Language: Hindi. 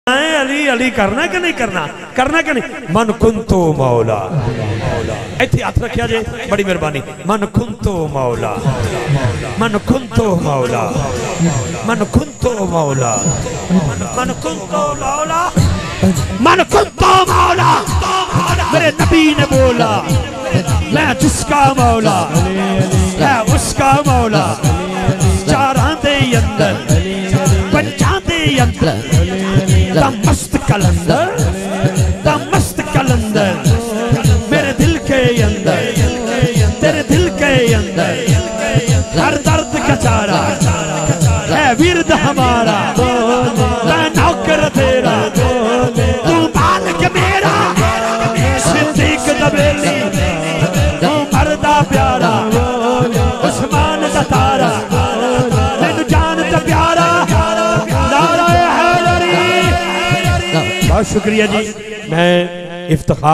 अली अली करना कि नहीं करना, करना कि नहीं। मन कुंतो मौला, इत्थे हाथ रखिया जे, बड़ी मेहरबानी। मन कुंतो मौला, मन कुंतो मौला, मन कुंतो मौला, मन कुंतो मौला, मन कुंतो मौला। मेरे नबी ने बोला मैं जिसका मौला है उसका मौला। चारां दे अंदर पंजां दे अंदर मस्त कलंदर, मस्त कलंदर मेरे दिल के अंदर, तेरे दिल के अंदर हर दर्द का चारा है विरद हमारा। मैं नौकर तेरा तू मालिक मेरा, सिद्दीक दबेली तू मरदा प्यारा, उस्मान दा तारा मैनू जान दा प्यारा। बहुत शुक्रिया जी, मैं इफ्तिखार